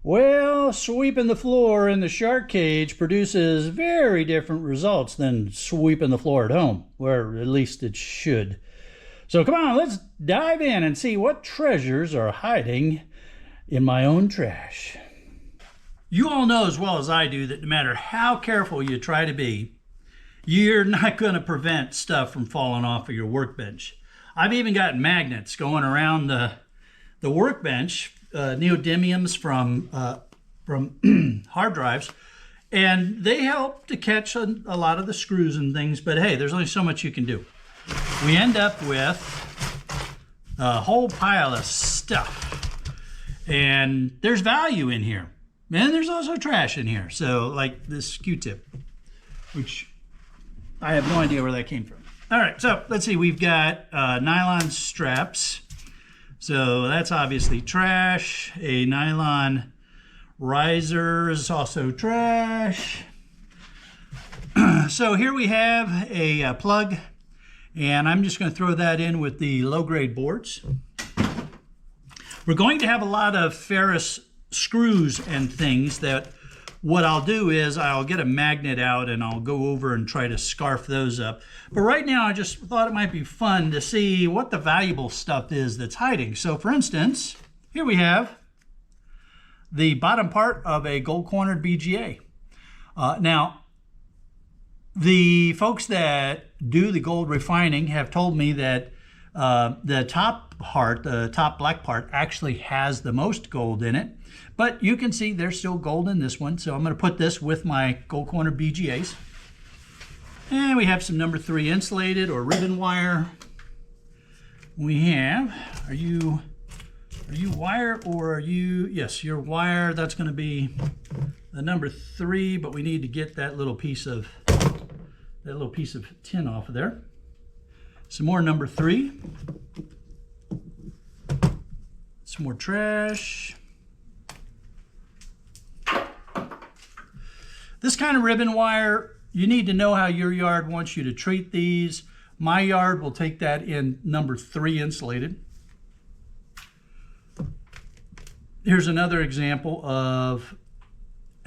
Well, sweeping the floor in the shark cage produces very different results than sweeping the floor at home, or at least it should. So come on, let's dive in and see what treasures are hiding in my own trash. You all know as well as I do that no matter how careful you try to be, you're not going to prevent stuff from falling off of your workbench. I've even got magnets going around the workbench, neodymiums from hard drives, and they help to catch a lot of the screws and things, but hey, there's only so much you can do. We end up with a whole pile of stuff, and there's value in here, and there's also trash in here. So like this Q-tip, which I have no idea where that came from. All right, so let's see, we've got nylon straps. So that's obviously trash. A nylon riser is also trash. So here we have a plug, and I'm just going to throw that in with the low-grade boards. We're going to have a lot of ferrous screws and things that what I'll do is I'll get a magnet out and I'll go over and try to scarf those up. But right now I just thought it might be fun to see what the valuable stuff is that's hiding. So for instance, here we have the bottom part of a gold-cornered BGA. Now, the folks that do the gold refining have told me that the top part, the top black part, actually has the most gold in it. But you can see there's still gold in this one. So I'm going to put this with my gold-cornered BGAs. And we have some number 3 insulated or ribbon wire. We have, are you wire or are you, yes, you're wire. That's going to be the number 3, but we need to get that little piece of tin off of there. Some more number 3. Some more trash. This kind of ribbon wire, you need to know how your yard wants you to treat these. My yard will take that in number 3 insulated. Here's another example of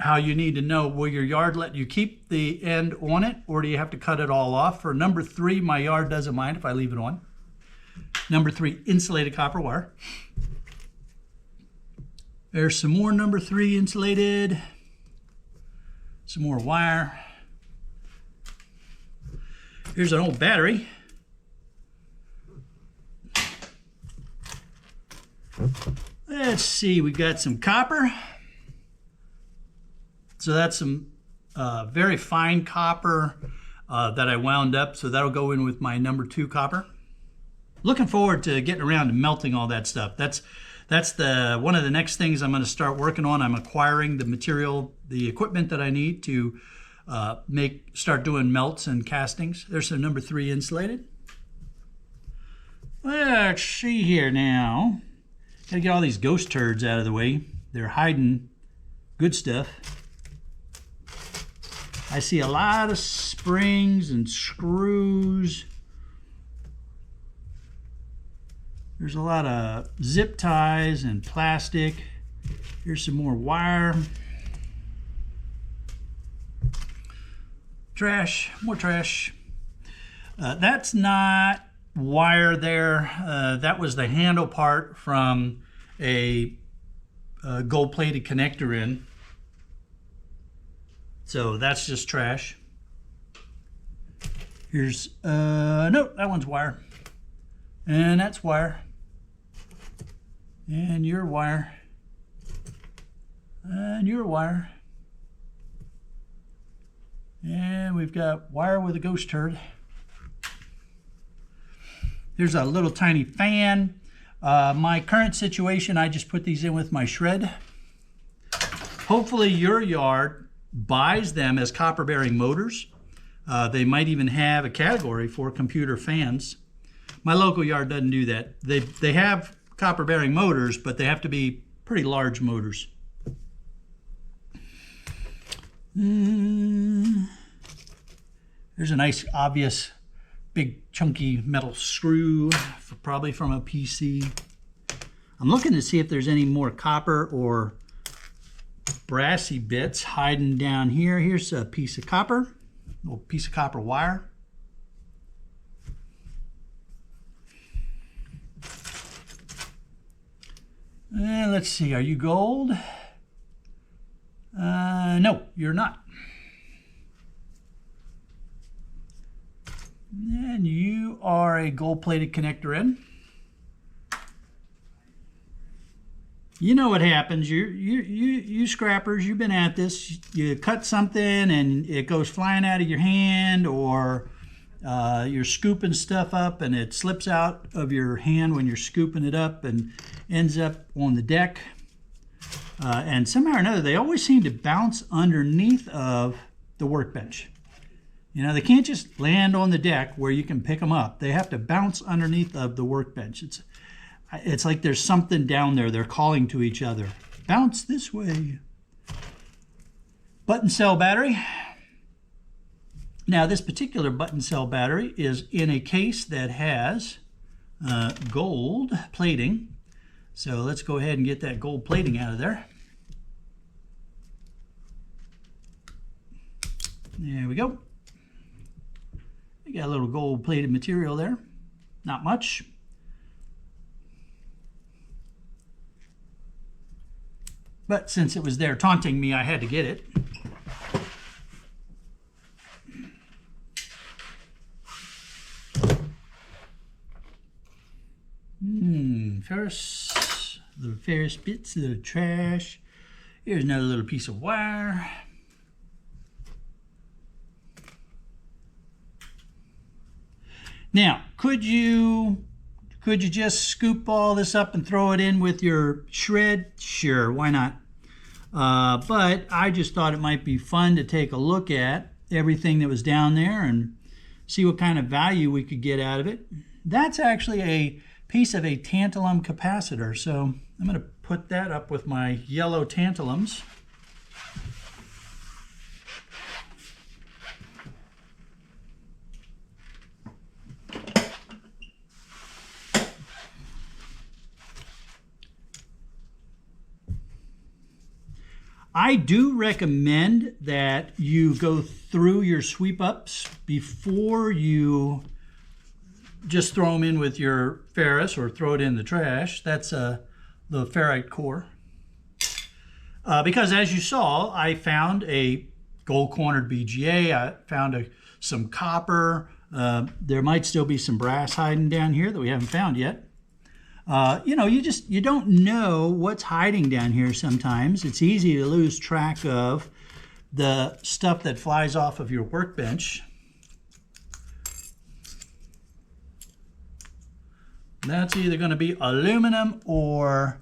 how you need to know, will your yard let you keep the end on it, or do you have to cut it all off? For number 3, my yard doesn't mind if I leave it on. Number 3, insulated copper wire. There's some more number 3 insulated. Some more wire. Here's an old battery. Let's see, we've got some copper. So that's some very fine copper that I wound up, so that'll go in with my number 2 copper. Looking forward to getting around to melting all that stuff. That's one of the next things I'm going to start working on. I'm acquiring the material, the equipment that I need to start doing melts and castings. There's some number 3 insulated. Let's see here now. Gotta get all these ghost turds out of the way. They're hiding good stuff. I see a lot of springs and screws. There's a lot of zip ties and plastic. Here's some more wire. Trash, more trash. That's not wire there. That was the handle part from a gold-plated connector in. So that's just trash. Here's, no, that one's wire. And that's wire. And your wire. And your wire. And we've got wire with a ghost turd. There's a little tiny fan. My current situation, I just put these in with my shred. Hopefully your yard buys them as copper-bearing motors. They might even have a category for computer fans. My local yard doesn't do that. They have copper-bearing motors, but they have to be pretty large motors. There's a nice, obvious, big, chunky metal screw, probably from a PC. I'm looking to see if there's any more copper or brassy bits hiding down here. Here's a piece of copper, a little piece of copper wire. Let's see, are you gold? No, you're not. And you are a gold-plated connector in. You know what happens. You scrappers, you've been at this. You cut something and it goes flying out of your hand, or you're scooping stuff up and it slips out of your hand when you're scooping it up and ends up on the deck. And somehow or another, they always seem to bounce underneath of the workbench. You know, they can't just land on the deck where you can pick them up. They have to bounce underneath of the workbench. It's like there's something down there. They're calling to each other. Bounce this way. Button cell battery. Now, this particular button cell battery is in a case that has gold plating. So let's go ahead and get that gold plating out of there. There we go. We got a little gold plated material there. Not much. But since it was there taunting me, I had to get it. First, the ferrous bits of the trash. Here's another little piece of wire. Now, could you just scoop all this up and throw it in with your shred? Sure, why not? But I just thought it might be fun to take a look at everything that was down there and see what kind of value we could get out of it. That's actually a piece of a tantalum capacitor, so I'm going to put that up with my yellow tantalums. I do recommend that you go through your sweep ups before you just throw them in with your ferrous or throw it in the trash. That's the ferrite core. Because as you saw, I found a gold cornered BGA. I found some copper. There might still be some brass hiding down here that we haven't found yet. You know, you don't know what's hiding down here sometimes. It's easy to lose track of the stuff that flies off of your workbench. That's either going to be aluminum or,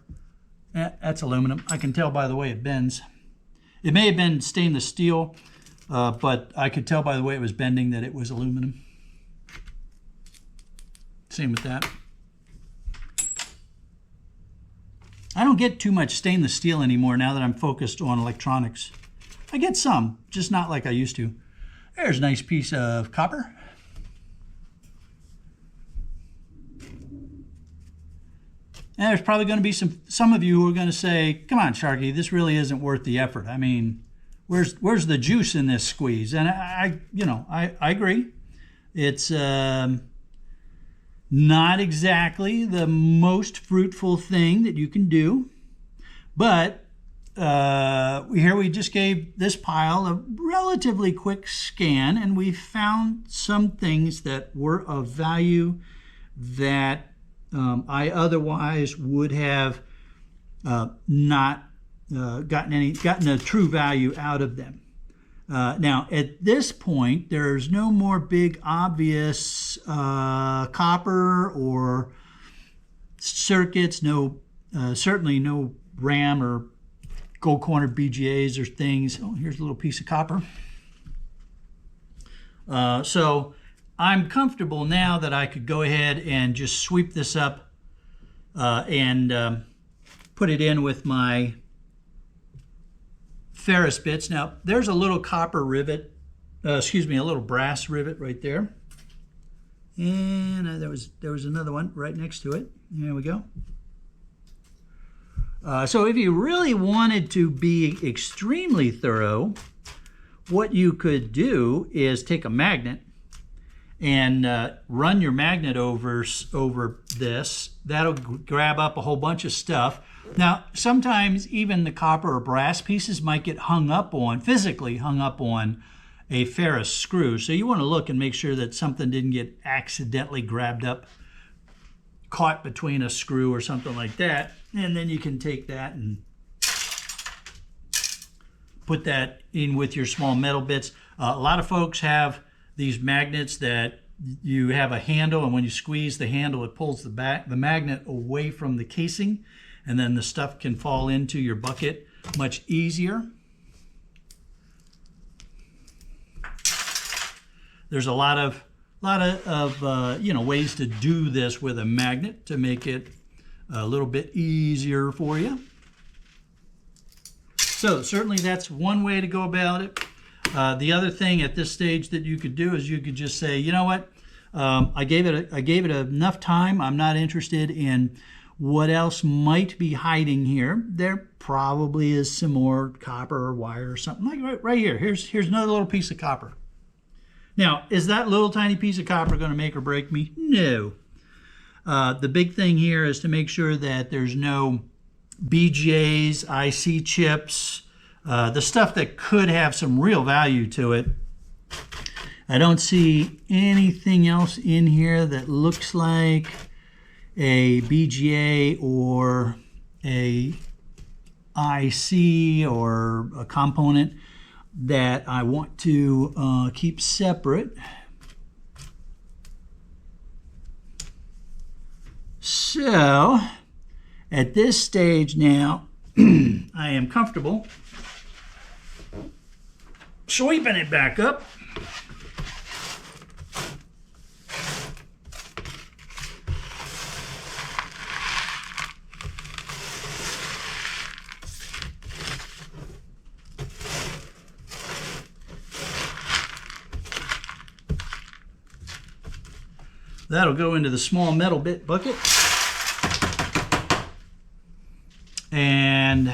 that's aluminum. I can tell by the way it bends. It may have been stainless steel, but I could tell by the way it was bending that it was aluminum. Same with that. I don't get too much stainless steel anymore now that I'm focused on electronics. I get some, just not like I used to. There's a nice piece of copper. And there's probably going to be some of you who are going to say, come on, Sharky, this really isn't worth the effort. I mean, where's the juice in this squeeze? And I agree. It's not exactly the most fruitful thing that you can do. But here we just gave this pile a relatively quick scan, and we found some things that were of value that I otherwise would have not gotten a true value out of them. Now, at this point, there's no more big obvious copper or circuits, certainly no RAM or gold cornered BGAs or things. Oh, here's a little piece of copper. So I'm comfortable now that I could go ahead and just sweep this up and put it in with my ferrous bits. Now, there's a little copper rivet, a little brass rivet right there. And there was another one right next to it. There we go. So if you really wanted to be extremely thorough, what you could do is take a magnet and run your magnet over this. That'll grab up a whole bunch of stuff. Now, sometimes even the copper or brass pieces might get physically hung up on a ferrous screw. So you want to look and make sure that something didn't get accidentally grabbed up, caught between a screw or something like that. And then you can take that and put that in with your small metal bits. A lot of folks have these magnets that you have a handle, and when you squeeze the handle, it pulls the magnet away from the casing, and then the stuff can fall into your bucket much easier. There's a lot of ways to do this with a magnet to make it a little bit easier for you. So certainly that's one way to go about it. The other thing at this stage that you could do is you could just say, you know what, I gave it enough time. I'm not interested in what else might be hiding here. There probably is some more copper or wire or something like right here. Here's another little piece of copper. Now, is that little tiny piece of copper going to make or break me? No. The big thing here is to make sure that there's no BGAs, IC chips, the stuff that could have some real value to it. I don't see anything else in here that looks like a BGA or a IC or a component that I want to keep separate. So at this stage now, I am comfortable sweeping it back up. That'll go into the small metal bit bucket. And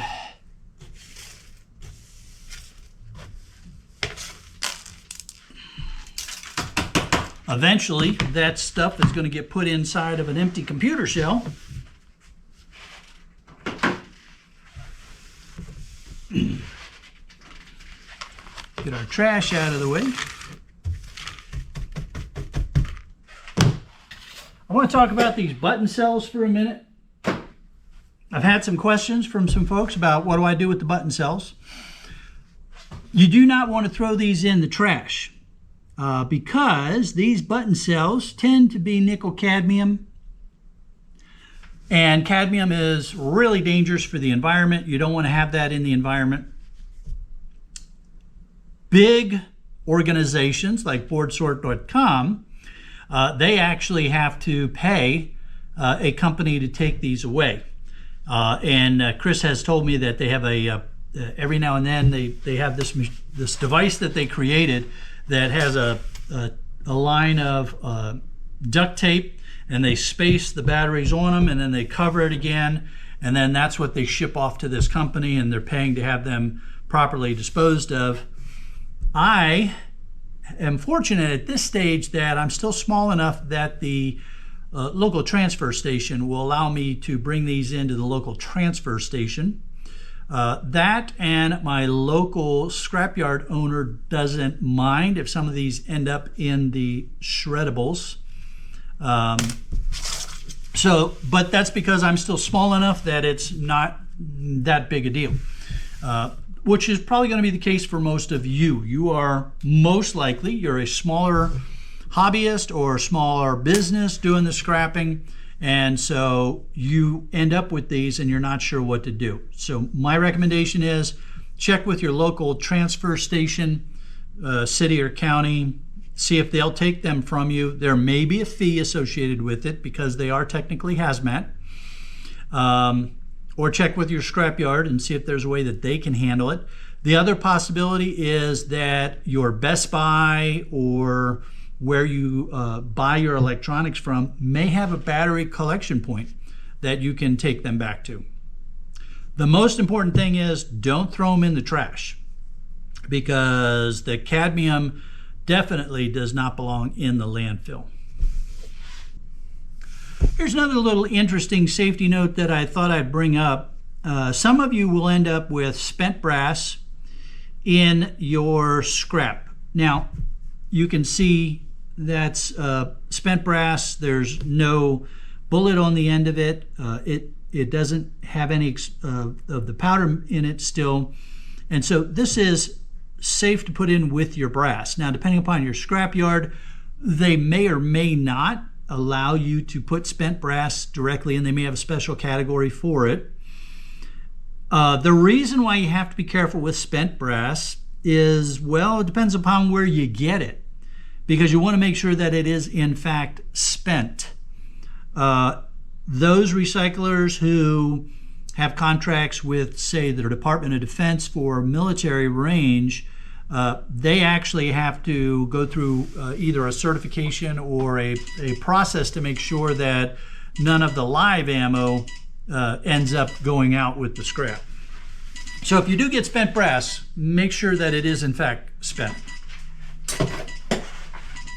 eventually that stuff is going to get put inside of an empty computer shell. Get our trash out of the way. I want to talk about these button cells for a minute. I've had some questions from some folks about what do I do with the button cells. You do not want to throw these in the trash because these button cells tend to be nickel cadmium, and cadmium is really dangerous for the environment. You don't want to have that in the environment. Big organizations like boardsort.com, they actually have to pay a company to take these away. And Chris has told me that they have every now and then they have this device that they created that has a line of duct tape, and they space the batteries on them, and then they cover it again, and then that's what they ship off to this company, and they're paying to have them properly disposed of. I am fortunate at this stage that I'm still small enough that the local transfer station will allow me to bring these into the local transfer station. That and my local scrapyard owner doesn't mind if some of these end up in the shreddables. But that's because I'm still small enough that it's not that big a deal. Which is probably going to be the case for most of you. You are most likely, you're a smaller hobbyist or a smaller business doing the scrapping, and so you end up with these and you're not sure what to do. So my recommendation is check with your local transfer station, city or county, see if they'll take them from you. There may be a fee associated with it because they are technically hazmat. Or check with your scrapyard and see if there's a way that they can handle it. The other possibility is that your Best Buy or where you buy your electronics from may have a battery collection point that you can take them back to. The most important thing is don't throw them in the trash, because the cadmium definitely does not belong in the landfill. Here's another little interesting safety note that I thought I'd bring up. Some of you will end up with spent brass in your scrap. Now, you can see that's spent brass. There's no bullet on the end of it. It doesn't have any of the powder in it still. And so this is safe to put in with your brass. Now, depending upon your scrap yard, they may or may not allow you to put spent brass directly in. They may have a special category for it. The reason why you have to be careful with spent brass is, well, it depends upon where you get it, because you want to make sure that it is in fact spent. Those recyclers who have contracts with, say, the Department of Defense for military range, they actually have to go through either a certification or a process to make sure that none of the live ammo ends up going out with the scrap. So if you do get spent brass, make sure that it is in fact spent.